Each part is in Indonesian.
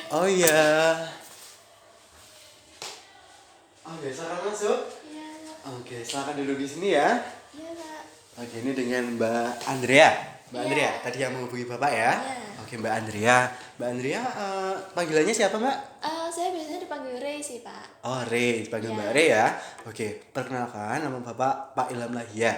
Oh iya. Oke, silakan masuk. Iya, Oke, silakan duduk di sini ya. iya Pak. Oke, ini dengan Mbak Andrea. Mbak Iya. Andrea, tadi yang menghubungi Bapak ya. Iya. Oke, Mbak Andrea. Mbak Andrea, panggilannya siapa, Mbak? Saya biasanya dipanggil Ray sih Pak. Oh, Rey, dipanggil Iya. Mbak Rey ya. Oke, perkenalkan nama Bapak Pak Ilham Lahia.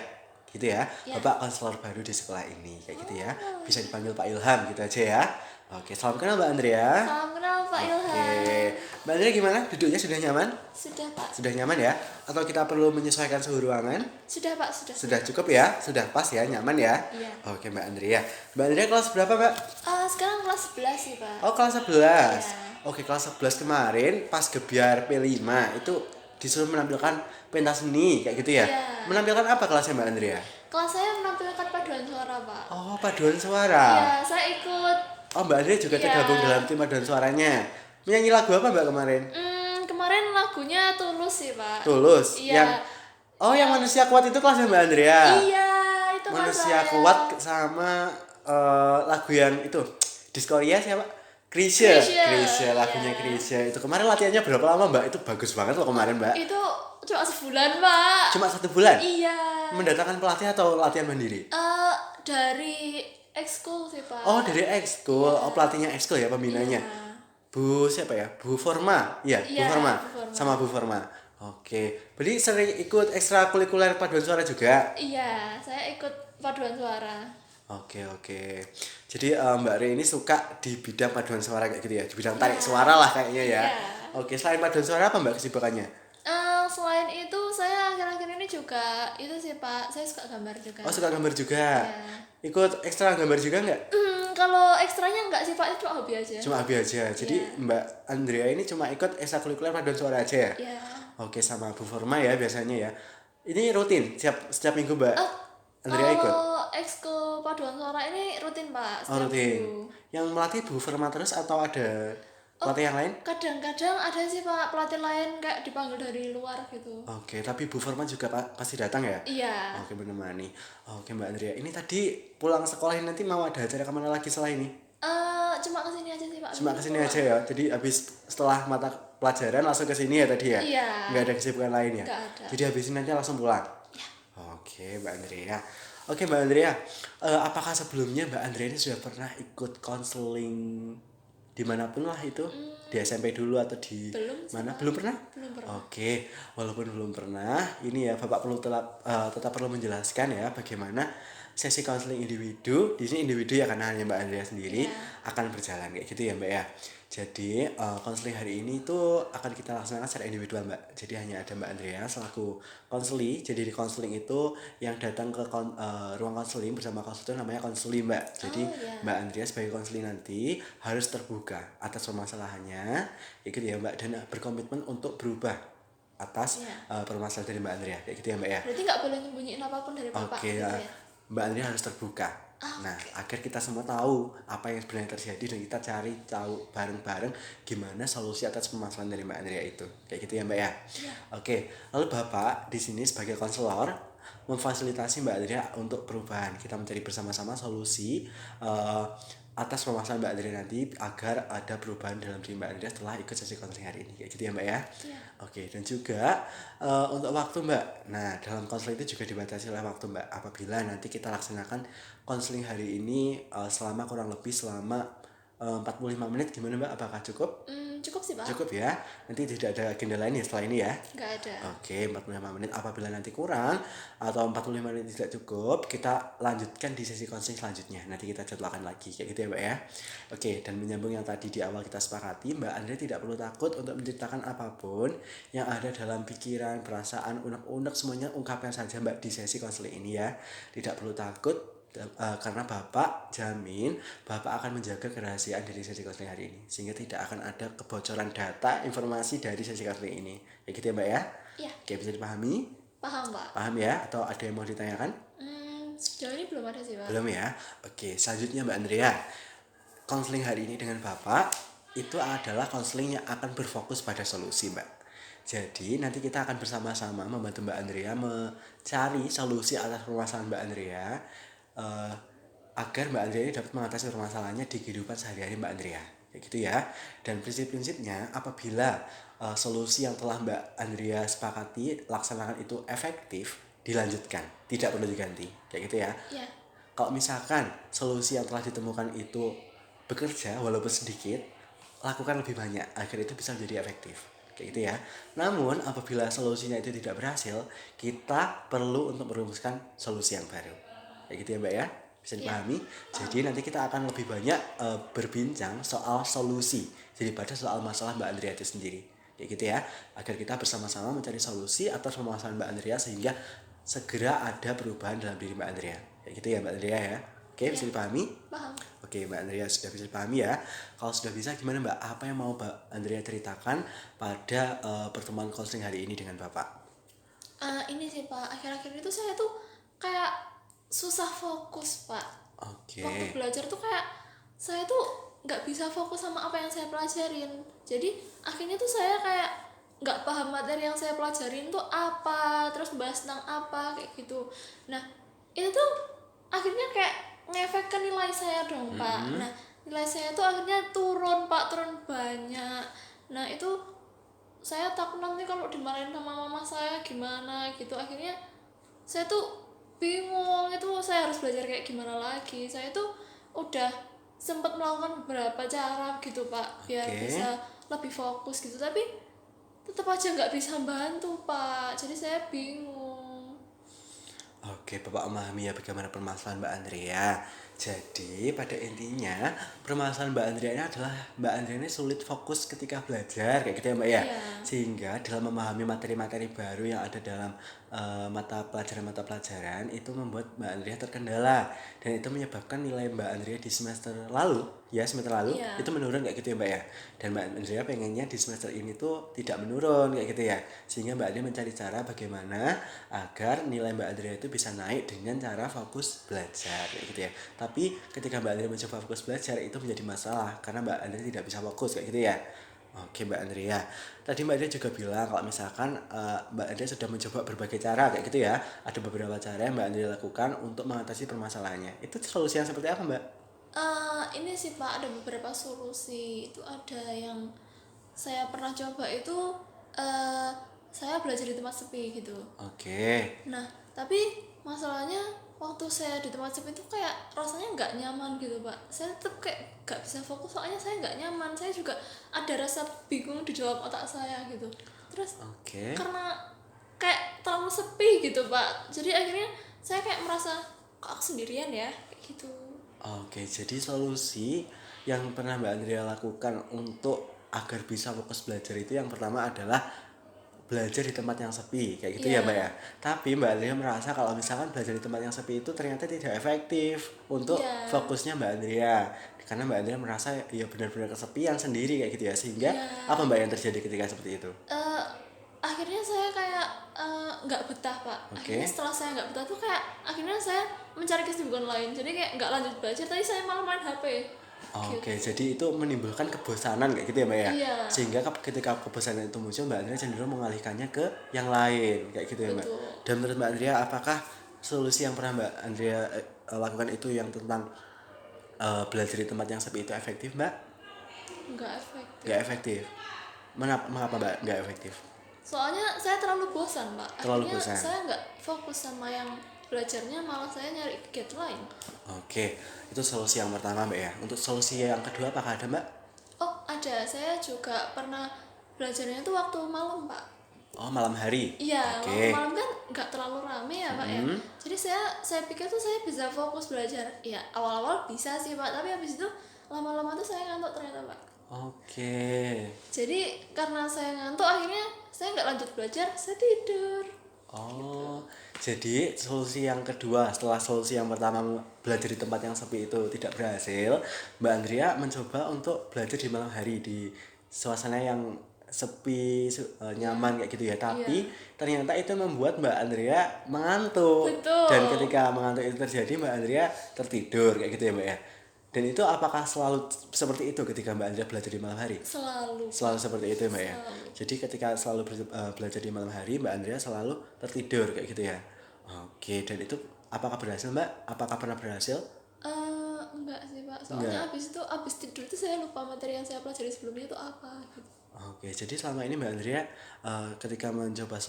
Gitu ya. Iya. Bapak konselor baru di sekolah ini, kayak gitu ya. Oh. Bisa dipanggil Pak Ilham gitu aja ya. Oke, salam kenal Mbak Andrea. Salam kenal Pak Ilham. Oke, Mbak Andrea gimana? Duduknya sudah nyaman? Sudah Pak. Sudah nyaman ya? Atau kita perlu menyesuaikan suhu ruangan? Sudah Pak, sudah. Sudah cukup ya? Sudah pas ya? Nyaman ya? Iya. Oke, Mbak Andrea. Mbak Andrea kelas berapa, Mbak? Sekarang kelas 11 sih Pak. Oh, kelas 11. Iya. Oke, kelas 11 kemarin pas gebiar P5 itu disuruh menampilkan pentas seni kayak gitu ya? Iya. Menampilkan apa kelasnya Mbak Andrea? Kelas saya menampilkan paduan suara Pak. Oh, paduan suara. Iya, saya ikut. Oh, Mbak Andrea juga Iya. tergabung dalam tim paduan suaranya. Menyanyi lagu apa Mbak kemarin? Kemarin lagunya Tulus sih Pak. Tulus. Iya. Yang manusia kuat itu kelasnya Mbak Andrea. Iya, itu kelas Manusia saya. kuat sama lagu yang itu Diskoria siapa? Krisya. Chrisye, Lagunya iya. Krisya. Itu kemarin latihannya berapa lama Mbak? Itu bagus banget loh kemarin Mbak. Itu cuma sebulan Pak. Cuma 1 bulan? Iya. Mendatangkan pelatih atau latihan mandiri? Dari ekskul sih Pak. Oh, dari ekskul. Oh, pelatihnya ekskul ya, pembinanya. Iya. Bu siapa ya? Bu Forma. Iya, Bu Iya, Forma. Bu Forma. Sama Bu Forma. Oke. Berarti sering ikut ekstrakurikuler paduan suara juga? Iya, saya ikut paduan suara. Oke. Jadi Mbak Re ini suka di bidang paduan suara kayak gitu ya? Di bidang tarik suara lah kayaknya ya? Iya. Oke, selain paduan suara apa Mbak kesibukannya? Selain itu saya akhir-akhir ini juga itu sih Pak, saya suka gambar juga. Oh, suka gambar juga? Iya. Ikut ekstra gambar juga nggak? Kalau ekstranya enggak sih Pak, itu cuma hobi aja. Cuma hobi aja. Jadi Iya. Mbak Andrea ini cuma ikut ekstrakurikuler paduan suara aja ya? Iya. Oke, sama Bu Forma ya biasanya ya. Ini rutin setiap minggu Mbak Andrea ikut? Kalau ekskul paduan suara ini rutin Pak, Oh, setiap rutin. minggu. Yang melatih Bu Forma terus atau ada pelatih yang lain? Kadang-kadang ada sih Pak pelatih lain kayak dipanggil dari luar gitu. Oke, tapi Bu Forma juga pasti datang ya? Iya. Oke, menemani. Oke, Mbak Andrea. Ini tadi pulang sekolah ini nanti mau ada acara kemana lagi selain ini? Cuma kesini aja sih Pak. Cuma kesini aja ya. Jadi habis setelah mata pelajaran langsung ke sini ya tadi ya? Iya. Nggak ada kesibukan lain ya? Nggak ada. Jadi habis ini nanti langsung pulang? Ya. Oke, Mbak Andrea. Oke, Mbak Andrea. Apakah sebelumnya Mbak Andrea ini sudah pernah ikut konseling dimanapun lah itu? Di SMP dulu atau di Belum sih, mana? Pak. Belum pernah? Belum pernah. Oke, walaupun belum pernah, ini ya Bapak perlu tetap perlu menjelaskan ya bagaimana sesi konseling individu. Di sini individu ya karena hanya Mbak Andrea sendiri akan berjalan kayak gitu ya Mbak ya. Jadi konseling hari ini tuh akan kita laksanakan secara individual Mbak. Jadi hanya ada Mbak Andrea selaku konseli. Jadi di konseling itu yang datang ke ruang konseling bersama konselor namanya konseli Mbak. Jadi iya. Mbak Andrea sebagai konseli nanti harus terbuka atas permasalahannya, ikut ya Mbak, dan berkomitmen untuk berubah atas permasalahan dari Mbak Andrea kayak gitu ya Mbak ya. Berarti nggak boleh nyembunyiin apapun dari Bapak Oke gitu ya. ya. Mbak Andrea harus terbuka. Nah, agar kita semua tahu apa yang sebenarnya terjadi dan kita cari tahu bareng-bareng gimana solusi atas permasalahan dari Mbak Andrea itu. Kayak gitu ya, Mbak ya. Oke, lalu Bapak di sini sebagai konselor memfasilitasi Mbak Andrea untuk perubahan. Kita mencari bersama-sama solusi atas permasalahan Mbak Andrea nanti agar ada perubahan dalam diri Mbak Andrea setelah ikut sesi konseling hari ini. Kayak gitu ya, Mbak ya. Oke, dan juga untuk waktu Mbak. Nah, dalam konseling itu juga dibatasi oleh waktu Mbak. Apabila nanti kita laksanakan konseling hari ini kurang lebih selama 45 menit, gimana Mbak? Apakah cukup? Cukup sih Pak. Cukup ya. Nanti tidak ada agenda lain ya setelah ini ya. Nggak ada. Oke, 45 menit. Apabila nanti kurang atau 45 menit tidak cukup, kita lanjutkan di sesi konseling selanjutnya. Nanti kita jadwalkan lagi kayak gitu ya Mbak ya. Oke, dan menyambung yang tadi di awal kita sepakati, Mbak Andrea tidak perlu takut untuk menceritakan apapun yang ada dalam pikiran, perasaan, unek-unek, semuanya ungkapkan saja Mbak di sesi konseling ini ya. Tidak perlu takut. Karena Bapak jamin Bapak akan menjaga kerahasiaan dari sesi konseling hari ini, sehingga tidak akan ada kebocoran data informasi dari sesi konseling ini. Ya gitu ya Mbak ya. Iya. Oke, bisa dipahami? Paham Pak. Paham ya? Atau ada yang mau ditanyakan? Sejauh ini belum ada sih Pak. Belum ya. Oke, selanjutnya Mbak Andrea, konseling hari ini dengan Bapak itu adalah konseling yang akan berfokus pada solusi Mbak. Jadi nanti kita akan bersama-sama membantu Mbak Andrea mencari solusi atas permasalahan Mbak Andrea, agar Mbak Andrea ini dapat mengatasi permasalahannya di kehidupan sehari-hari Mbak Andrea. kayak gitu ya. Dan prinsip-prinsipnya apabila solusi yang telah Mbak Andrea sepakati laksanakan itu efektif, dilanjutkan, tidak perlu diganti, kayak gitu ya. Iya. Kalau misalkan solusi yang telah ditemukan itu bekerja walaupun sedikit, lakukan lebih banyak agar itu bisa menjadi efektif, kayak gitu ya. Namun apabila solusinya itu tidak berhasil, kita perlu untuk merumuskan solusi yang baru, kayak gitu ya Mbak ya. Bisa Iya. dipahami. Jadi nanti kita akan lebih banyak berbincang soal solusi daripada soal masalah Mbak Andrea itu sendiri, kayak gitu ya, agar kita bersama-sama mencari solusi atas permasalahan Mbak Andrea sehingga segera ada perubahan dalam diri Mbak Andrea, kayak gitu ya Mbak Andrea ya. Oke, bisa Iya. dipahami? Paham. Oke, Mbak Andrea sudah bisa dipahami ya. Kalau sudah bisa, gimana Mbak? Apa yang mau Mbak Andrea ceritakan pada pertemuan counseling hari ini dengan Bapak? Ini sih Pak, akhir-akhir itu saya tuh kayak susah fokus Pak. Oke. Waktu belajar tuh kayak saya tuh nggak bisa fokus sama apa yang saya pelajarin. Jadi akhirnya tuh saya kayak nggak paham materi yang saya pelajarin tuh apa, terus bahas tentang apa kayak gitu. Nah itu tuh akhirnya kayak ngefek ke nilai saya dong Pak. Nah nilai saya tuh akhirnya turun Pak, turun banyak. Nah itu saya takut nanti kalau dimarahin sama mama saya gimana gitu. Akhirnya saya tuh bingung itu saya harus belajar kayak gimana lagi. Saya tuh udah sempat melakukan beberapa cara gitu Pak biar Oke. bisa lebih fokus gitu, tapi tetap aja nggak bisa bantu Pak, jadi saya bingung. Oke, Bapak memahami ya bagaimana permasalahan Mbak Andrea. Jadi pada intinya permasalahan Mbak Andrea ini adalah Mbak Andrea ini sulit fokus ketika belajar, kayak gitu ya Mbak ya. Iya. Sehingga dalam memahami materi-materi baru yang ada dalam mata pelajaran itu membuat Mbak Andrea terkendala, dan itu menyebabkan nilai Mbak Andrea di semester lalu Iya. itu menurun, kayak gitu ya Mbak ya. Dan Mbak Andrea pengennya di semester ini tuh tidak menurun, kayak gitu ya. Sehingga Mbak Andrea mencari cara bagaimana agar nilai Mbak Andrea itu bisa naik dengan cara fokus belajar, kayak gitu ya. Tapi ketika Mbak Andrea mencoba fokus belajar itu menjadi masalah karena Mbak Andrea tidak bisa fokus, kayak gitu ya. Oke Mbak Andrea, tadi Mbak Andrea juga bilang kalau misalkan Mbak Andrea sudah mencoba berbagai cara, kayak gitu ya. Ada beberapa cara yang Mbak Andrea lakukan untuk mengatasi permasalahannya. Itu solusi yang seperti apa Mbak? Ini sih Pak, ada beberapa solusi. Itu ada yang saya pernah coba itu, eh saya belajar di tempat sepi gitu. Oke. Nah, tapi masalahnya waktu saya di tempat sepi itu kayak rasanya nggak nyaman gitu Pak. Saya tetap kayak nggak bisa fokus soalnya saya nggak nyaman. Saya juga ada rasa bingung di dalam otak saya gitu. Terus Oke. karena kayak terlalu sepi gitu Pak, jadi akhirnya saya kayak merasa kok aku sendirian ya kayak gitu. Oke, jadi solusi yang pernah Mbak Andrea lakukan untuk agar bisa fokus belajar itu yang pertama adalah belajar di tempat yang sepi, kayak gitu ya Iya. Mbak ya. Tapi Mbak Andrea merasa kalau misalkan belajar di tempat yang sepi itu ternyata tidak efektif untuk Iya. fokusnya Mbak Andrea. Karena Mbak Andrea merasa ya benar-benar kesepian sendiri, kayak gitu ya. Sehingga Iya. apa Mbak yang terjadi ketika seperti itu? Eh, Akhirnya saya kayak nggak betah Pak. Oke. Akhirnya setelah saya nggak betah tuh kayak akhirnya saya mencari kesibukan lain, jadi kayak nggak lanjut belajar tapi saya malah main HP Oke, gitu. jadi itu menimbulkan kebosanan, kayak gitu ya Mbak ya. Iya. Sehingga ketika kebosanan itu muncul, Mbak Andrea cenderung mengalihkannya ke yang lain, kayak gitu ya Mbak. Betul. Dan menurut Mbak Andrea, apakah solusi yang pernah Mbak Andrea lakukan itu yang tentang belajar di tempat yang sepi itu efektif Mbak? Nggak efektif Nggak efektif. Mengapa Mbak nggak efektif? soalnya saya terlalu bosan Pak. Terlalu Akhirnya bosan. saya nggak fokus sama yang belajarnya, malah saya nyari kegiatan lain. Oke, itu solusi yang pertama Mbak ya. Untuk solusi yang kedua apakah ada Mbak? Oh ada, saya juga pernah belajarnya tuh waktu malam Pak. Oh, malam hari. Iya, Oke. waktu malam kan nggak terlalu rame ya Pak ya. Jadi saya pikir tuh saya bisa fokus belajar. Ya awal-awal bisa sih Pak, tapi habis itu lama-lama tuh saya ngantuk ternyata Pak. Oke. Jadi karena saya ngantuk akhirnya saya nggak lanjut belajar, saya tidur. Oh, jadi solusi yang kedua setelah solusi yang pertama belajar di tempat yang sepi itu tidak berhasil, Mbak Andrea mencoba untuk belajar di malam hari di suasana yang sepi, nyaman, kayak gitu ya. Tapi ternyata itu membuat Mbak Andrea mengantuk. Betul. Dan ketika mengantuk itu terjadi, Mbak Andrea tertidur, kayak gitu ya Mbak ya. Dan itu apakah selalu seperti itu ketika Mbak Andrea belajar di malam hari? Selalu. Selalu seperti itu Mbak ya. Selalu. Jadi ketika selalu belajar di malam hari Mbak Andrea selalu tertidur, kayak gitu ya. Oke, dan itu apakah berhasil Mbak? Apakah pernah berhasil? Enggak enggak sih Pak, soalnya abis tidur itu saya lupa materi yang saya pelajari sebelumnya itu apa gitu. Oke, jadi selama ini Mbak Andrea ketika mencoba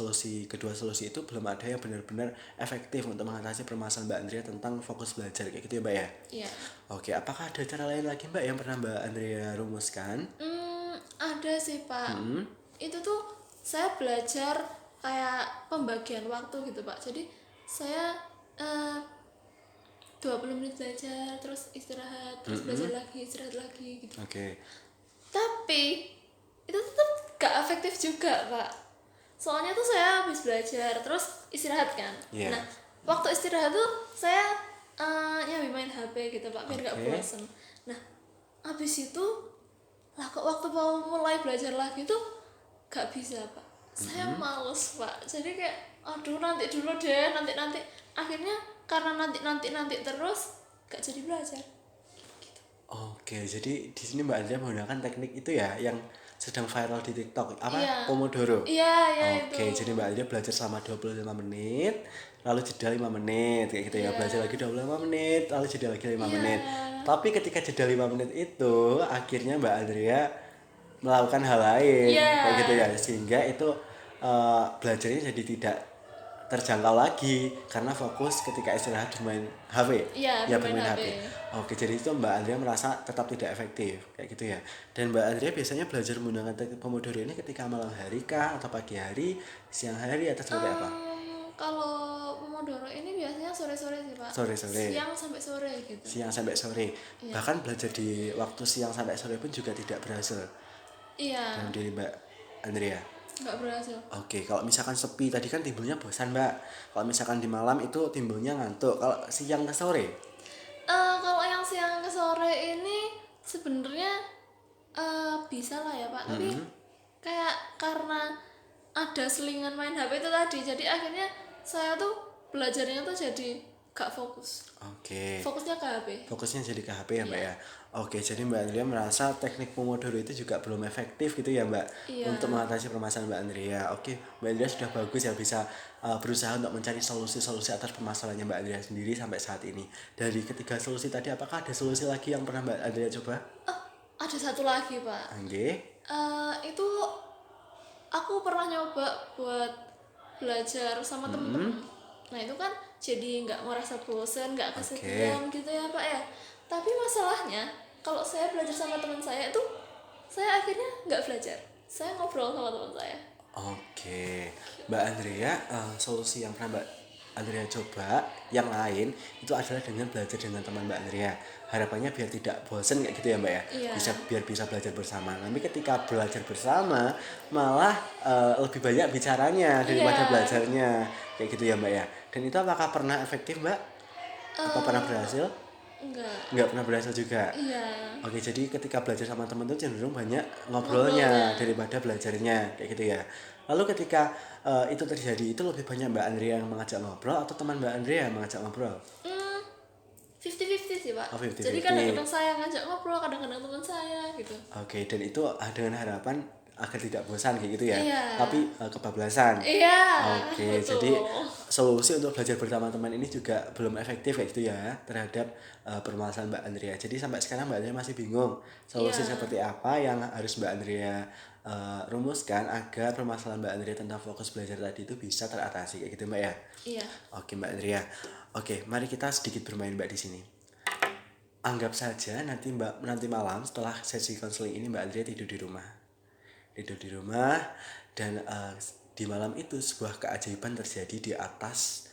kedua solusi itu belum ada yang benar-benar efektif untuk mengatasi permasalahan Mbak Andrea tentang fokus belajar kayak gitu ya Mbak ya? Iya. Oke, apakah ada cara lain lagi Mbak yang pernah Mbak Andrea rumuskan? Ada sih Pak. Itu tuh saya belajar kayak pembagian waktu gitu Pak. Jadi saya 20 menit belajar, terus istirahat, terus belajar lagi, istirahat lagi gitu. Oke. Tapi itu tetap gak efektif juga Pak. Soalnya tuh saya habis belajar terus istirahat kan. Iya. Nah, waktu istirahat tuh saya nyambi main HP gitu Pak, biar gak Oke. bosen. Nah, habis itu lah kok waktu mau mulai belajar lagi tuh gak bisa Pak. Saya males Pak. Jadi kayak aduh nanti dulu deh, nanti. Akhirnya karena nanti terus gak jadi belajar. Oke, jadi di sini Mbak Andrea menggunakan teknik itu ya yang sedang viral di TikTok, apa? Iya. Pomodoro. Iya Oke, itu. jadi Mbak Andrea belajar selama 25 menit, lalu jeda 5 menit kayak gitu ya. Iya. Belajar lagi 25 menit, lalu jeda lagi 5 Iya. menit. Tapi ketika jeda 5 menit itu, akhirnya Mbak Andrea melakukan hal lain Iya. kayak gitu ya, sehingga itu belajarnya jadi tidak terjangkau lagi karena fokus ketika istirahat bermain HP. Iya, Ya bermain bermain HP. HP. Oke, jadi itu Mbak Andrea merasa tetap tidak efektif kayak gitu ya. Dan Mbak Andrea biasanya belajar menggunakan teknik Pomodoro ini ketika malam hari kah atau pagi hari, siang hari atau seperti apa? Kalau Pomodoro ini biasanya sore-sore sih Pak. Sore-sore. Siang sampai sore gitu. Siang sampai sore. Iya. Bahkan belajar di waktu siang sampai sore pun juga tidak berhasil Iya, dalam diri Mbak Andrea. nggak berhasil. Oke, kalau misalkan sepi tadi kan timbulnya bosan Mbak. Kalau misalkan di malam itu timbulnya ngantuk. Kalau siang ke sore? Kalau yang siang ke sore ini sebenarnya bisa lah ya Pak, tapi kayak karena ada selingan main HP itu tadi, jadi akhirnya saya tuh belajarnya tuh jadi gak fokus. Oke. Fokusnya ke HP. Fokusnya jadi ke HP ya Mbak ya. Oke, jadi Mbak Andrea merasa teknik Pomodoro itu juga belum efektif gitu ya Mbak Iya. untuk mengatasi permasalahan Mbak Andrea. Oke, Mbak Andrea sudah bagus ya bisa berusaha untuk mencari solusi-solusi atas permasalahannya Mbak Andrea sendiri sampai saat ini. Dari ketiga solusi tadi apakah ada solusi lagi yang pernah Mbak Andrea coba? Ada satu lagi Pak. Oke. Itu aku pernah nyoba buat belajar sama temen-temen. Nah itu kan jadi nggak merasa bosan, nggak kesepian gitu ya Pak ya. Tapi masalahnya kalau saya belajar sama teman saya itu saya akhirnya nggak belajar, saya ngobrol sama teman saya. Oke, Mbak Andrea, solusi yang pernah Mbak Andrea coba yang lain itu adalah dengan belajar dengan teman Mbak Andrea. Harapannya biar tidak bosen kayak gitu ya Mbak ya. Iya. Biar bisa belajar bersama. Tapi ketika belajar bersama malah lebih banyak bicaranya daripada Iya. belajarnya kayak gitu ya Mbak ya. Dan itu apakah pernah efektif Mbak? Apa pernah berhasil? Nggak pernah berhasil juga. Iya. Oke, jadi ketika belajar sama teman tuh cenderung banyak ngobrolnya daripada belajarnya kayak gitu ya. Lalu ketika itu terjadi, itu lebih banyak Mbak Andrea yang mengajak ngobrol atau teman Mbak Andrea yang mengajak ngobrol? 50-50 sih Pak. Oh, 50-50. Jadi kadang-kadang saya ngajak ngobrol, kadang-kadang teman saya gitu. Oke, dan itu dengan harapan agar tidak bosan kayak gitu ya. Iya. Tapi kebablasan. Iya. Oke, betul. jadi solusi untuk belajar bersama teman ini juga belum efektif kayak gitu ya terhadap permasalahan Mbak Andrea. Jadi sampai sekarang Mbak Andrea masih bingung solusi Iya. seperti apa yang harus Mbak Andrea rumuskan agar permasalahan Mbak Andrea tentang fokus belajar tadi itu bisa teratasi kayak gitu Mbak ya. Iya. Oke Mbak Andrea. Oke, mari kita sedikit bermain Mbak di sini. Anggap saja nanti malam setelah sesi konseling ini Mbak Andrea tidur di rumah dan di malam itu sebuah keajaiban terjadi di atas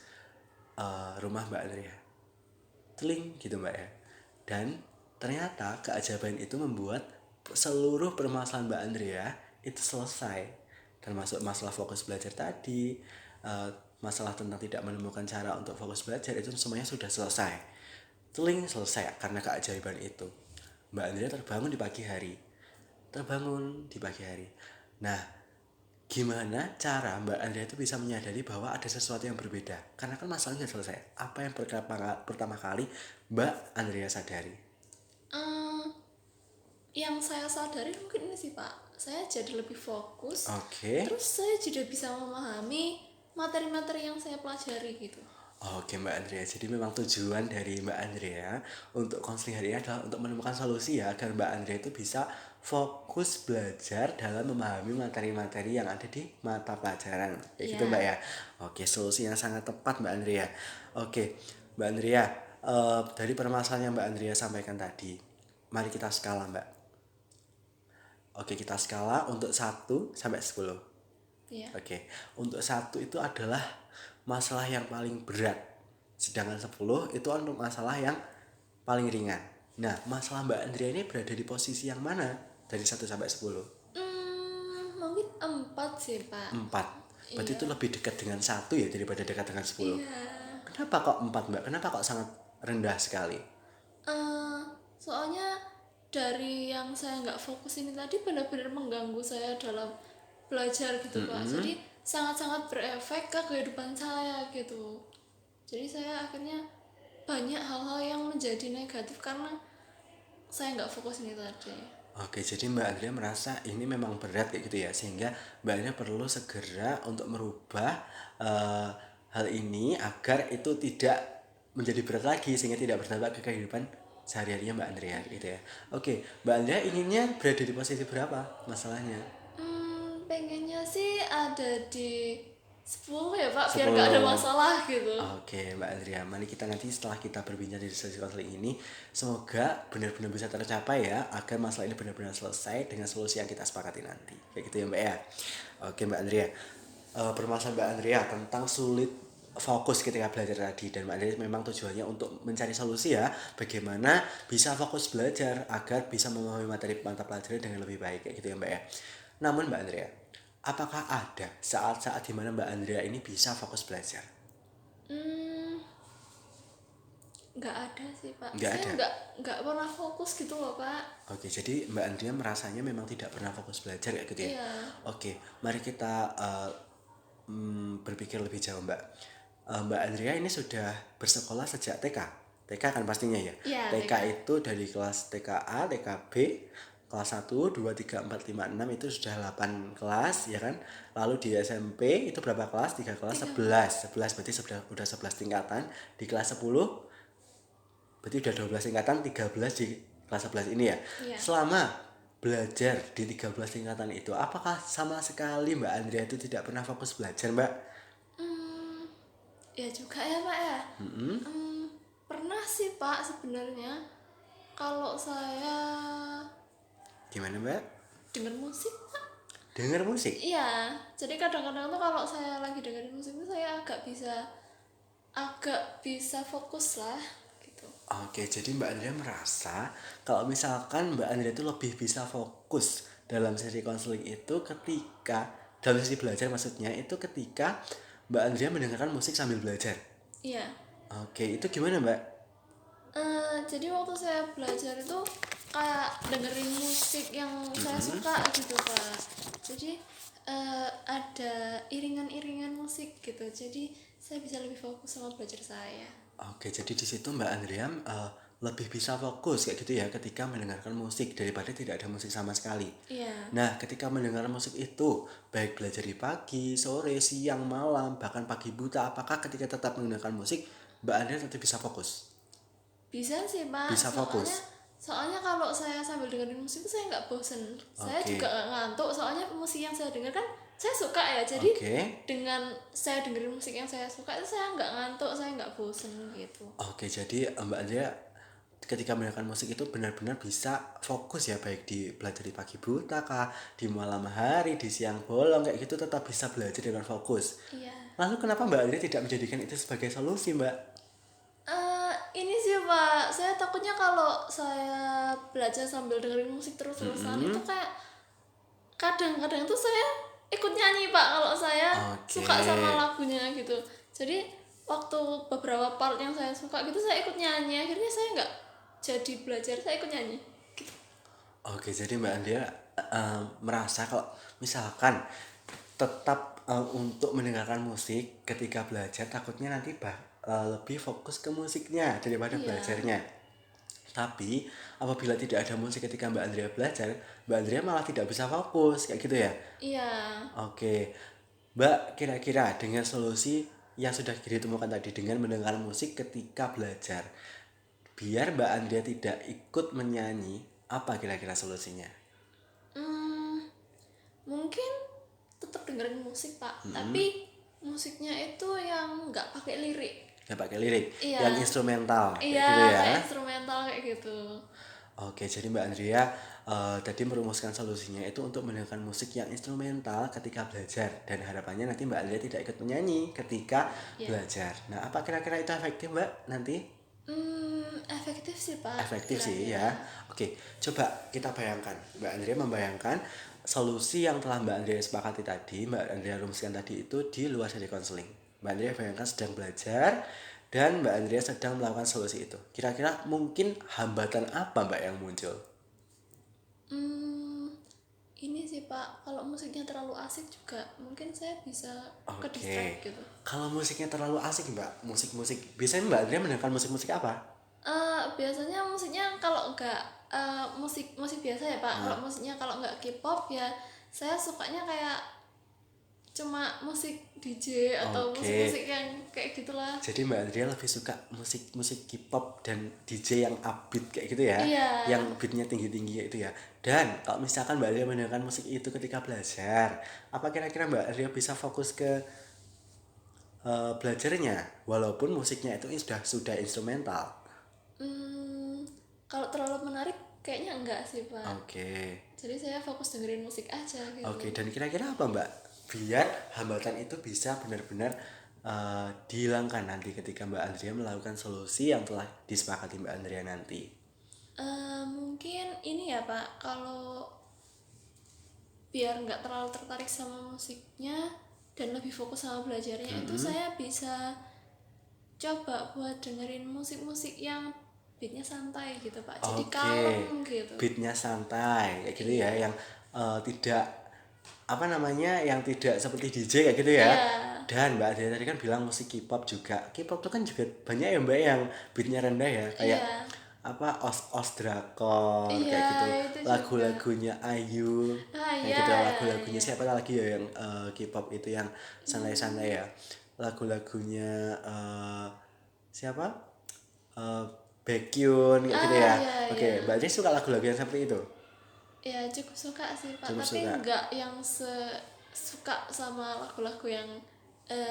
rumah Mbak Andrea. Teling gitu Mbak ya. Dan ternyata keajaiban itu membuat seluruh permasalahan Mbak Andrea itu selesai, termasuk masalah fokus belajar tadi, masalah tentang tidak menemukan cara untuk fokus belajar itu semuanya sudah selesai. Teling selesai karena keajaiban itu. Mbak Andrea terbangun di pagi hari. Nah, gimana cara Mbak Andrea itu bisa menyadari bahwa ada sesuatu yang berbeda? Karena kan masalahnya sudah selesai. Apa yang pertama kali Mbak Andrea sadari? Yang saya sadari mungkin ini sih Pak, saya jadi lebih fokus. Oke. Terus saya juga bisa memahami materi-materi yang saya pelajari gitu. Oke Mbak Andrea, jadi memang tujuan dari Mbak Andrea untuk konseling hari ini adalah untuk menemukan solusi ya agar Mbak Andrea itu bisa fokus belajar dalam memahami materi-materi yang ada di mata pelajaran. Kayak gitu Mbak Iya. ya. Oke, solusi yang sangat tepat Mbak Andrea. Oke, Mbak Andrea, dari permasalahan yang Mbak Andrea sampaikan tadi, mari kita skala Mbak. Oke, kita skala untuk 1 sampai 10. Iya. Oke, untuk 1 itu adalah masalah yang paling berat. Sedangkan 10 itu untuk masalah yang paling ringan. Nah, masalah Mbak Andrea ini berada di posisi yang mana dari 1 sampai 10? Mungkin 4 sih, Pak. 4. Berarti Iya. itu lebih dekat dengan 1 ya daripada dekat dengan 10. Iya. Kenapa kok 4 Mbak? Kenapa kok sangat rendah sekali? Eh, Soalnya dari yang saya nggak fokus ini tadi benar-benar mengganggu saya dalam belajar gitu, Pak. Jadi sangat-sangat berefek ke kehidupan saya gitu. Jadi saya akhirnya banyak hal-hal yang menjadi negatif karena saya nggak fokus ini tadi. Oke, jadi Mbak Andrea merasa ini memang berat kayak gitu ya, sehingga Mbak Andrea perlu segera untuk merubah eh, hal ini agar itu tidak menjadi berat lagi, sehingga tidak berdampak ke kehidupan sehari-harinya Mbak Andrea gitu ya. Oke, Mbak Andrea inginnya berada di posisi berapa masalahnya? Pengennya sih ada di 10 ya, Pak, biar nggak ada 10. masalah gitu. Oke Mbak Andrea, mari kita nanti setelah kita berbincang di sesi konseling ini, semoga benar-benar bisa tercapai ya, agar masalah ini benar-benar selesai dengan solusi yang kita sepakati nanti. Kayak gitu ya Mbak ya. Oke Mbak Andrea, permasalahan Mbak Andrea tentang sulit fokus ketika belajar tadi, dan Mbak Andrea memang tujuannya untuk mencari solusi ya, bagaimana bisa fokus belajar agar bisa memahami materi mata pelajaran dengan lebih baik, kayak gitu ya Mbak ya. Namun Mbak Andrea, apakah ada saat-saat di mana Mbak Andrea ini bisa fokus belajar? Hmm, nggak ada sih, Pak. Nggak Saya ada. nggak pernah fokus gitu loh, Pak. Oke, jadi Mbak Andrea merasanya memang tidak pernah fokus belajar kayak gitu ya. Iya. Oke, mari kita berpikir lebih jauh Mbak. Mbak Andrea ini sudah bersekolah sejak TK. TK kan pastinya ya. Iya, TK TK. itu dari kelas TKA, TKB, kelas 1, 2, 3, 4, 5, 6 itu sudah 8 kelas ya kan. Lalu di SMP itu berapa kelas? 3 kelas, 11. 11 berarti udah 11 tingkatan. Di kelas 10 berarti udah 12 tingkatan, 13 di kelas 11 ini ya. Iya. Selama belajar di 13 tingkatan itu, apakah sama sekali Mbak Andrea itu tidak pernah fokus belajar Mbak? Ya juga ya, Pak ya. Pernah sih, Pak, sebenarnya kalau saya Gimana Mbak? denger musik, Pak. Dengar musik? Iya, jadi kadang-kadang tuh kalau saya lagi dengerin musik tuh saya agak bisa fokus lah gitu. Oke, jadi Mbak Andrea merasa kalau misalkan Mbak Andrea itu lebih bisa fokus dalam sesi konseling itu ketika, dalam sesi belajar maksudnya, itu ketika Mbak Andrea mendengarkan musik sambil belajar. Iya. Oke, itu gimana Mbak? Jadi waktu saya belajar itu kayak dengerin musik yang saya suka gitu, Pak. Jadi ada iringan-iringan musik gitu. Jadi saya bisa lebih fokus sama belajar saya. Oke, jadi di situ Mbak Andrea lebih bisa fokus kayak gitu ya ketika mendengarkan musik daripada tidak ada musik sama sekali. Iya. Nah, ketika mendengar musik itu, baik belajar di pagi, sore, siang, malam, bahkan pagi buta, apakah ketika tetap mendengarkan musik, Mbak Andrea tetap bisa fokus? Bisa sih, Pak. Bisa fokus. Soalnya kalau saya sambil dengerin musik itu saya nggak bosen. Saya Oke. juga nggak ngantuk. Soalnya musik yang saya dengar kan saya suka ya. Jadi Oke. dengan saya dengerin musik yang saya suka itu saya nggak ngantuk, saya nggak bosen gitu. Oke, jadi Mbak Andrea ketika mendengarkan musik itu benar-benar bisa fokus ya, baik di belajar di pagi buta kah, di malam hari, di siang bolong kayak gitu tetap bisa belajar dengan fokus. Iya. Lalu kenapa Mbak Andrea tidak menjadikan itu sebagai solusi, Mbak? Ini sih, Pak, saya takutnya kalau saya belajar sambil dengerin musik terus-terusan itu kayak kadang-kadang tuh saya ikut nyanyi, Pak, kalau saya Oke. suka sama lagunya gitu. Jadi waktu beberapa part yang saya suka gitu saya ikut nyanyi, akhirnya saya nggak jadi belajar, saya ikut nyanyi gitu. Oke, jadi Mbak Andrea merasa kalau misalkan tetap untuk mendengarkan musik ketika belajar takutnya nanti lebih fokus ke musiknya daripada Iya. belajarnya. Tapi apabila tidak ada musik ketika Mbak Andrea belajar, Mbak Andrea malah tidak bisa fokus kayak gitu ya. Iya. Oke, Mbak kira-kira dengan solusi yang sudah ditemukan tadi dengan mendengar musik ketika belajar. Biar Mbak Andrea tidak ikut menyanyi, apa kira-kira solusinya? Mungkin tetap dengerin musik Pak, tapi musiknya itu yang nggak pakai lirik. Ya pakai lirik, Iya. yang instrumental kayak Iya, gitu ya. kayak instrumental kayak gitu. Oke, jadi Mbak Andrea tadi merumuskan solusinya itu untuk mendengarkan musik yang instrumental ketika belajar, dan harapannya nanti Mbak Andrea tidak ikut menyanyi ketika belajar. Nah, apa kira-kira itu efektif Mbak nanti? Efektif sih Pak. Efektif sih kira-kira. ya. Oke, coba kita bayangkan. Mbak Andrea membayangkan solusi yang telah Mbak Andrea sepakati tadi, Mbak Andrea rumuskan tadi itu di luar dari konseling. Mbak Andrea bayangkan sedang belajar dan Mbak Andrea sedang melakukan solusi itu. Kira-kira mungkin hambatan apa Mbak yang muncul? Ini sih Pak, kalau musiknya terlalu asik juga mungkin saya bisa ke Oke. distract gitu. Kalau musiknya terlalu asik Mbak, musik-musik biasanya Mbak Andrea mendengarkan musik-musik apa? Biasanya musiknya kalau enggak musik musik biasa ya Pak. Kalau musiknya kalau enggak K-pop ya saya sukanya kayak cuma musik DJ atau Oke. musik-musik yang kayak gitulah. Jadi Mbak Andrea lebih suka musik-musik K-pop dan DJ yang upbeat kayak gitu ya, Iya. yang beatnya tinggi-tinggi itu ya. Dan kalau misalkan Mbak Andrea mendengarkan musik itu ketika belajar, apa kira-kira Mbak Andrea bisa fokus ke belajarnya, walaupun musiknya itu sudah instrumental? Kalau terlalu menarik kayaknya enggak sih Pak. Oke. Jadi saya fokus dengerin musik aja gitu. Oke, dan kira-kira apa Mbak? Biar hambatan itu bisa benar-benar dihilangkan nanti ketika Mbak Andrea melakukan solusi yang telah disepakati Mbak Andrea nanti. Mungkin ini ya Pak, kalau biar nggak terlalu tertarik sama musiknya dan lebih fokus sama belajarnya itu saya bisa coba buat dengerin musik-musik yang beatnya santai gitu Pak, jadi Oke, kalem gitu. beatnya santai kayak gitu ya, yang tidak apa namanya, yang tidak seperti DJ kayak gitu ya. Iya. Dan Mbak Andrea tadi kan bilang musik K-pop juga. K-pop tuh kan juga banyak ya Mbak yang beatnya rendah ya, kayak Iya. apa os drakor kayak Iya, gitu, itu juga. lagu-lagunya Ayu kayak Iya, gitu, iya, lagunya iya. siapa lagi ya yang K-pop itu yang santai-santai ya, lagu-lagunya siapa, eh Baekhyun kayak gitu ya. Iya, Oke, iya. Mbak Andrea suka lagu-lagu yang seperti itu? Ya cukup suka sih Pak, Cukup tapi suka. nggak yang suka sama lagu-lagu yang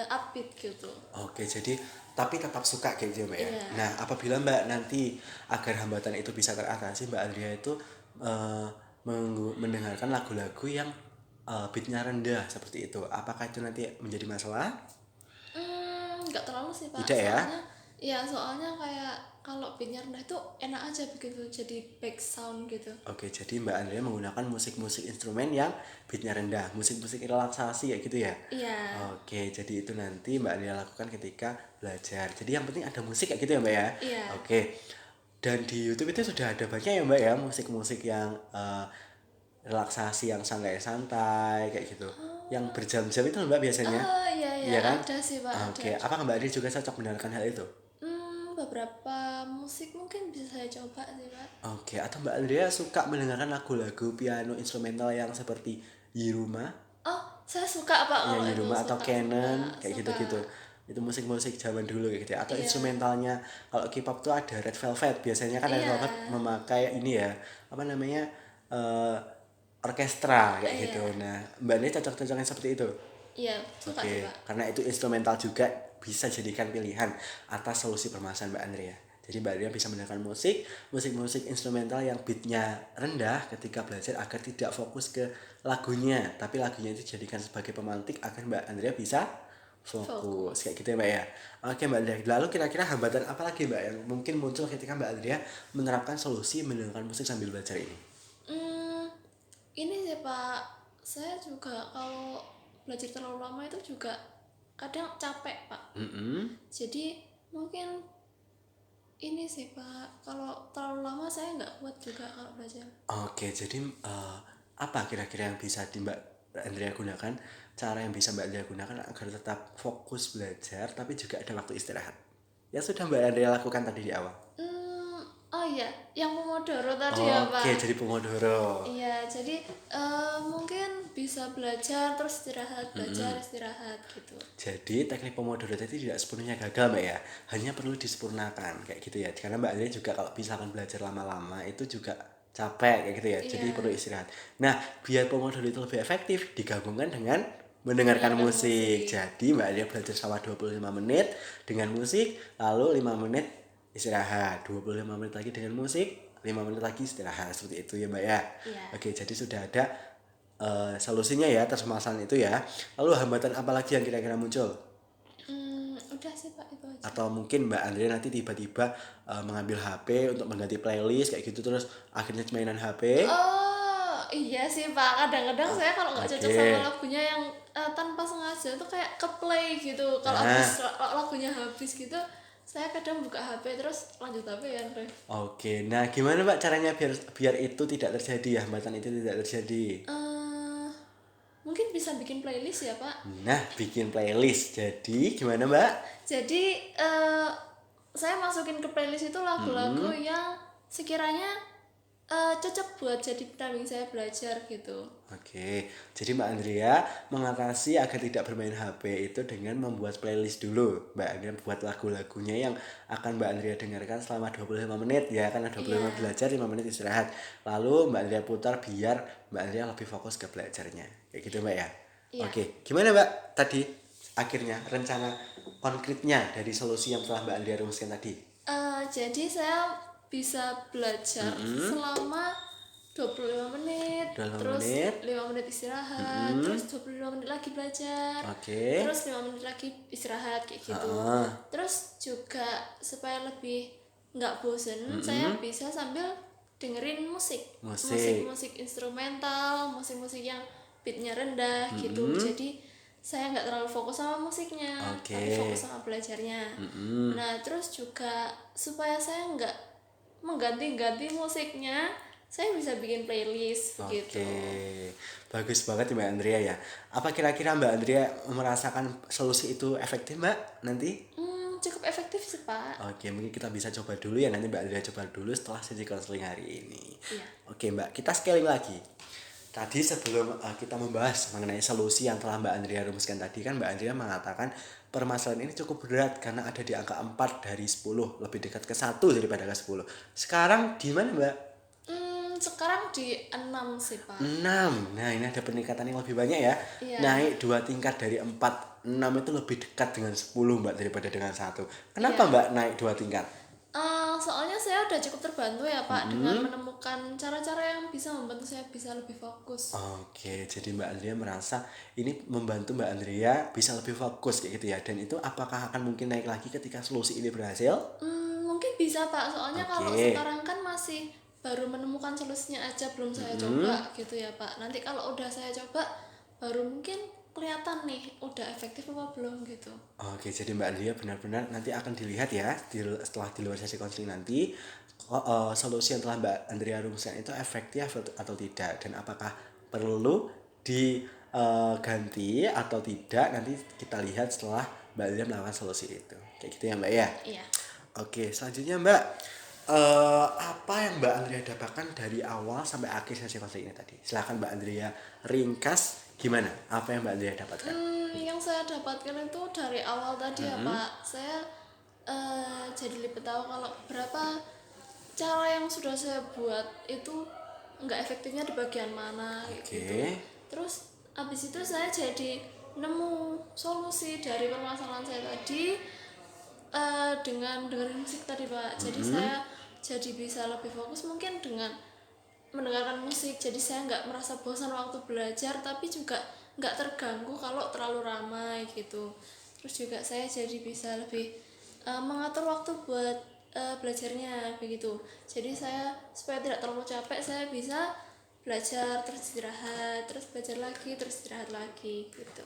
upbeat gitu. Oke, jadi tapi tetap suka kayak gitu ya, Mbak ya. Iya. Nah, apabila Mbak nanti agar hambatan itu bisa teratasi, Mbak Andrea itu mendengarkan lagu-lagu yang beatnya rendah seperti itu. Apakah itu nanti menjadi masalah? Nggak terlalu sih Pak, Tidak ya? soalnya kayak kalau beatnya rendah itu enak aja begitu, jadi back sound gitu. Oke, jadi Mbak Andrea menggunakan musik-musik instrumen yang beatnya rendah, musik-musik relaksasi kayak gitu ya? Iya. Oke, jadi itu nanti Mbak Andrea lakukan ketika belajar. Jadi yang penting ada musik kayak gitu ya Mbak ya? Iya. Oke, dan di YouTube itu sudah ada banyak ya Mbak ya, musik-musik yang relaksasi yang santai-santai kayak gitu. Yang berjam-jam itu Mbak biasanya. Iya, Iya kan? ada sih Pak, ada. Oke, apakah Mbak Andrea juga cocok mendengarkan hal itu? Beberapa musik mungkin bisa saya coba sih Pak. Oke, atau Mbak Andrea suka mendengarkan lagu-lagu piano instrumental yang seperti Yiruma, Oh, saya suka Pak yang kalau itu, Yiruma atau suka, Canon kayak suka. gitu-gitu. Itu musik-musik zaman dulu kayak gitu ya. Atau Iya. instrumentalnya, kalau K-pop tuh ada Red Velvet. Biasanya kan Red Iya. Velvet memakai ini ya, apa namanya, orkestra kayak Iya. gitu. Nah, Mbak Andrea cocok-cocoknya seperti itu. Iya, suka sih Oke, Pak. karena itu instrumental juga bisa jadikan pilihan atas solusi permasalahan Mbak Andrea. Jadi Mbak Andrea bisa mendengarkan musik instrumental yang beatnya rendah ketika belajar agar tidak fokus ke lagunya, tapi lagunya itu dijadikan sebagai pemantik agar Mbak Andrea bisa fokus. Kayak gitu ya Mbak ya. Oke Mbak Andrea, lalu kira-kira hambatan apa lagi Mbak yang mungkin muncul ketika Mbak Andrea menerapkan solusi mendengarkan musik sambil belajar ini? Ini sih Pak, saya juga kalau belajar terlalu lama itu juga kadang capek Pak. Jadi mungkin ini sih Pak, kalau terlalu lama saya nggak kuat juga kalau belajar. Oke, jadi apa kira-kira yang bisa Mbak Andrea gunakan, cara yang bisa Mbak Andrea gunakan agar tetap fokus belajar tapi juga ada waktu istirahat? Yang sudah Mbak Andrea lakukan tadi di awal. iya, yang Pomodoro tadi ya Oke, Pak. jadi Pomodoro. Iya, jadi mungkin bisa belajar terus istirahat, belajar istirahat gitu. Jadi teknik Pomodoro tadi tidak sepenuhnya gagal Mbak ya, hanya perlu disempurnakan kayak gitu ya. Karena Mbak Andrea juga kalau misalkan belajar lama-lama itu juga capek kayak gitu ya, jadi Iya, perlu istirahat. Nah, biar Pomodoro itu lebih efektif, digabungkan dengan mendengarkan mendengarkan musik. musik. Jadi Mbak Andrea belajar selama 25 menit dengan musik, lalu 5 menit istirahat, 25 menit lagi dengan musik, 5 menit lagi istirahat, seperti itu ya Mbak ya. Iya. Oke, jadi sudah ada solusinya ya atas permasalahan itu ya. Lalu hambatan apa lagi yang kira-kira muncul? Udah sih Pak itu aja. Atau mungkin Mbak Andrea nanti tiba-tiba mengambil HP untuk mengganti playlist kayak gitu terus akhirnya mainan HP. Oh iya sih Pak, kadang-kadang saya kalau nggak cocok Oke. sama lagunya yang tanpa sengaja tuh kayak ke play gitu. Kalau Nah, lagunya habis gitu, saya kadang buka HP terus lanjut HP ya Ref. oke. Nah, gimana Mbak caranya biar biar itu tidak terjadi, hambatan itu tidak terjadi? Eh, Mungkin bisa bikin playlist ya Pak. Nah, bikin playlist. Jadi gimana Mbak? Jadi saya masukin ke playlist itu lagu-lagu yang sekiranya cocok buat jadi pendamping saya belajar gitu. Oke, jadi Mbak Andrea mengatasi agar tidak bermain HP itu dengan membuat playlist dulu. Mbak Andrea buat lagu-lagunya yang akan Mbak Andrea dengarkan selama 25 menit ya, karena 25 menit Iya, belajar, 5 menit istirahat. Lalu Mbak Andrea putar biar Mbak Andrea lebih fokus ke belajarnya. Kayak gitu Mbak ya. iya. Oke, gimana Mbak tadi akhirnya rencana konkretnya dari solusi yang telah Mbak Andrea rumuskan tadi? Jadi saya bisa belajar selama 25 menit, 25 terus menit. 5 menit istirahat, terus 25 menit lagi belajar, Oke. terus 5 menit lagi istirahat kayak gitu. Heeh. Terus juga supaya lebih nggak bosen, saya bisa sambil dengerin musik, Musik. musik instrumental, musik yang beatnya rendah gitu. Jadi saya nggak terlalu fokus sama musiknya, Oke. tapi fokus sama belajarnya. Nah terus juga supaya saya nggak mengganti-ganti musiknya, saya bisa bikin playlist begitu. Oke, bagus banget ya Mbak Andrea ya. Apa kira-kira Mbak Andrea merasakan solusi itu efektif Mbak nanti? Cukup efektif sih Pak. Oke, mungkin kita bisa coba dulu ya, nanti Mbak Andrea coba dulu setelah sesi konseling hari ini. Iya. Oke Mbak, kita scaling lagi. Tadi sebelum kita membahas mengenai solusi yang telah Mbak Andrea rumuskan tadi kan Mbak Andrea mengatakan permasalahan ini cukup berat karena ada di angka 4 dari 10, lebih dekat ke 1 daripada ke 10. Sekarang di mana Mbak? Sekarang di 6 sih Pak. 6. Nah, ini ada peningkatan yang lebih banyak ya. Iya. Naik 2 tingkat dari 4. 6 itu lebih dekat dengan 10 Mbak daripada dengan 1. Kenapa Iya. Mbak naik 2 tingkat? Soalnya saya udah cukup terbantu ya Pak dengan menemukan cara-cara yang bisa membantu saya bisa lebih fokus. Oke, jadi Mbak Andrea merasa ini membantu Mbak Andrea bisa lebih fokus kayak gitu ya. Dan itu apakah akan mungkin naik lagi ketika solusi ini berhasil? Mungkin bisa Pak, soalnya kalau Oke. sekarang kan masih baru menemukan solusinya aja, belum saya coba gitu ya Pak. Nanti kalau udah saya coba, baru mungkin kelihatan nih udah efektif apa belum gitu. Oke, jadi Mbak Andrea benar-benar nanti akan dilihat ya setelah di luar sesi konseling nanti solusi yang telah Mbak Andrea rumuskan itu efektif atau tidak dan apakah perlu diganti atau tidak nanti kita lihat setelah Mbak Andrea melakukan solusi itu. Kayak gitu ya Mbak ya. Iya. Oke, selanjutnya Mbak apa yang Mbak Andrea dapatkan dari awal sampai akhir sesi konseling ini tadi? Silahkan Mbak Andrea ringkas gimana? Apa yang Mbak Andrea dapatkan? Yang saya dapatkan itu dari awal tadi ya Pak, saya jadi lebih tahu kalau berapa cara yang sudah saya buat itu nggak efektifnya di bagian mana kayak Oke. gitu. Terus abis itu saya jadi nemu solusi dari permasalahan saya tadi dengan dengerin musik tadi Pak. Jadi saya jadi bisa lebih fokus mungkin dengan mendengarkan musik, jadi saya nggak merasa bosan waktu belajar tapi juga nggak terganggu kalau terlalu ramai gitu. Terus juga saya jadi bisa lebih mengatur waktu buat belajarnya begitu. Jadi saya supaya tidak terlalu capek, saya bisa belajar terus istirahat, terus belajar lagi, terus istirahat lagi gitu.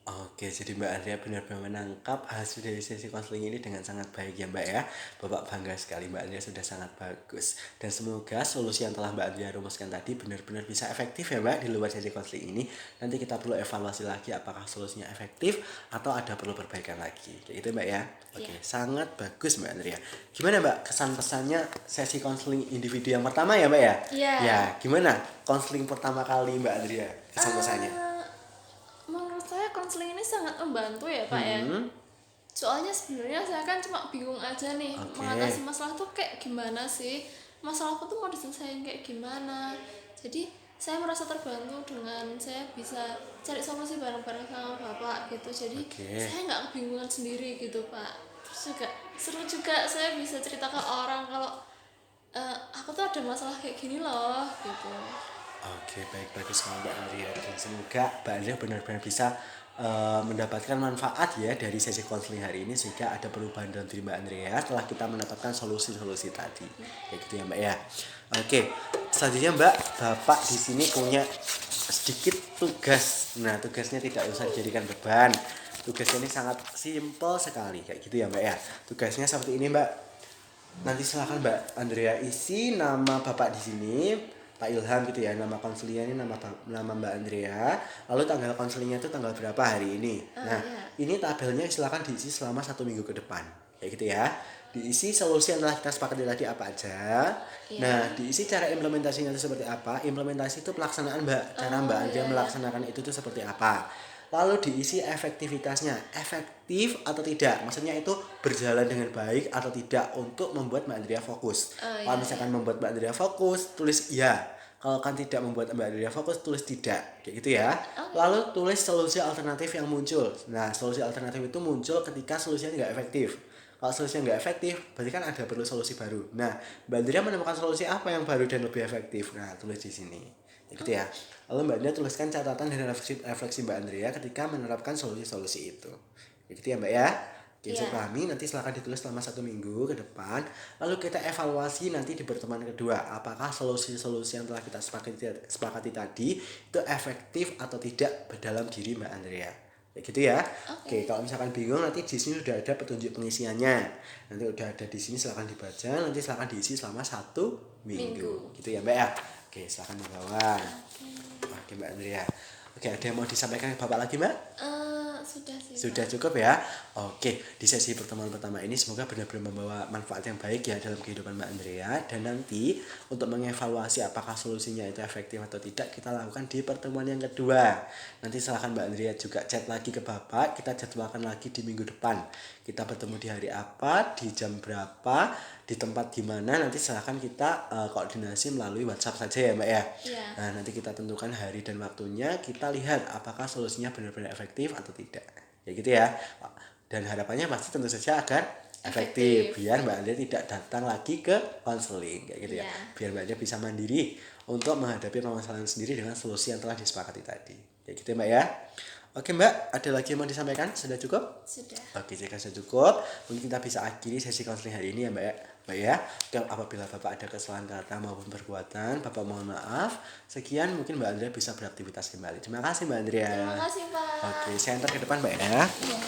Oke, jadi Mbak Andrea benar-benar menangkap hasil dari sesi konseling ini dengan sangat baik ya Mbak ya. Bapak bangga sekali Mbak Andrea sudah sangat bagus. Dan semoga solusi yang telah Mbak Andrea rumuskan tadi benar-benar bisa efektif ya Mbak di luar sesi konseling ini. Nanti kita perlu evaluasi lagi apakah solusinya efektif atau ada perlu perbaikan lagi. Kayak gitu Mbak ya. Oke, sangat bagus Mbak Andrea. Gimana Mbak kesan pesannya sesi konseling individu yang pertama ya Mbak ya? Iya. Ya, gimana konseling pertama kali Mbak Andrea kesan pesannya? Menurut saya konseling ini sangat membantu ya Pak ya. Soalnya sebenarnya saya kan cuma bingung aja nih Oke. mengatasi masalah tuh kayak gimana sih, masalahku tuh mau diselesaikan kayak gimana. Jadi saya merasa terbantu dengan saya bisa cari solusi bareng-bareng sama Bapak gitu. Jadi Oke. saya nggak kebingungan sendiri gitu Pak. Terus juga seru juga saya bisa cerita ke orang kalau aku tuh ada masalah kayak gini loh gitu. Oke, baik bagus sekali Mbak Andrea dan semoga Mbak Andrea benar-benar bisa mendapatkan manfaat ya dari sesi konseling hari ini sehingga ada perubahan dalam diri Mbak Andrea setelah kita menetapkan solusi-solusi tadi. Kayak gitu ya Mbak ya. Oke, selanjutnya Mbak, Bapak di sini punya sedikit tugas. Nah, tugasnya tidak usah dijadikan beban. Tugasnya ini sangat simpel sekali kayak gitu ya Mbak ya. Tugasnya seperti ini Mbak. Nanti silakan Mbak Andrea isi nama Bapak di sini, Pak Ilham gitu ya, nama konselnya ini nama Mbak Andrea, lalu tanggal konselingnya itu tanggal berapa hari ini. Nah, ini tabelnya silakan diisi selama 1 minggu ke depan, kayak gitu ya. Diisi solusi yang telah kita sepakati tadi apa aja. Nah, diisi cara implementasinya itu seperti apa. Implementasi itu pelaksanaan Mbak, cara Mbak Andrea melaksanakan itu tuh seperti apa. Lalu diisi efektivitasnya, efektif atau tidak, maksudnya itu berjalan dengan baik atau tidak untuk membuat Mbak Andrea fokus. Kalau misalkan membuat Mbak Andrea fokus, tulis iya. Kalau kan tidak membuat Mbak Andrea fokus, tulis tidak, kayak gitu ya. Lalu tulis solusi alternatif yang muncul. Nah, solusi alternatif itu muncul ketika solusinya tidak efektif. Kalau solusinya nggak efektif, berarti kan ada perlu solusi baru. Nah, Mbak Andrea menemukan solusi apa yang baru dan lebih efektif. Nah, tulis di sini. Gitu ya. Lalu Mbak Andrea tuliskan catatan dan refleksi Mbak Andrea ketika menerapkan solusi-solusi itu. Gitu ya Mbak ya. Oke, saya pahami. Nanti silahkan ditulis selama 1 minggu ke depan. Lalu kita evaluasi nanti di pertemuan kedua. Apakah solusi-solusi yang telah kita sepakati tadi itu efektif atau tidak dalam diri Mbak Andrea. Kayak gitu ya. Oke, kalau misalkan bingung nanti di sini sudah ada petunjuk pengisiannya. Nanti udah ada di sini silahkan dibaca. Nanti silahkan diisi selama 1 minggu. Gitu ya Mbak ya. Oke, silahkan dibawa. Oke Mbak Andrea. Oke, ada yang mau disampaikan ke Bapak lagi Mbak? Sudah sih Sudah cukup ya. Oke, di sesi pertemuan pertama ini semoga benar-benar membawa manfaat yang baik ya dalam kehidupan Mbak Andrea. Dan nanti untuk mengevaluasi apakah solusinya itu efektif atau tidak kita lakukan di pertemuan yang kedua. Nanti silahkan Mbak Andrea juga chat lagi ke Bapak. Kita jadwalkan lagi di minggu depan. Kita bertemu di hari apa, di jam berapa, di tempat gimana. Nanti silahkan kita koordinasi melalui WhatsApp saja ya Mbak ya. Nah, nanti kita tentukan hari dan waktunya. Kita lihat apakah solusinya benar-benar efektif atau tidak. Ya gitu ya. Dan harapannya pasti tentu saja agar efektif biar Mbak Andrea tidak datang lagi ke konseling kayak gitu ya. Biar Mbak Andrea bisa mandiri untuk menghadapi permasalahan sendiri dengan solusi yang telah disepakati tadi. Kayak gitu ya Mbak ya. Oke Mbak, ada lagi yang mau disampaikan? Sudah cukup? Sudah. Oke, jika sudah cukup, mungkin kita bisa akhiri sesi konseling hari ini ya Mbak ya. Mbak ya, dan apabila Bapak ada kesalahan kata maupun perbuatan, Bapak mohon maaf. Sekian, mungkin Mbak Andrea bisa beraktivitas kembali. Terima kasih Mbak Andrea. Terima kasih Pak. Oke, saya antar ke depan Mbak ya. Iya.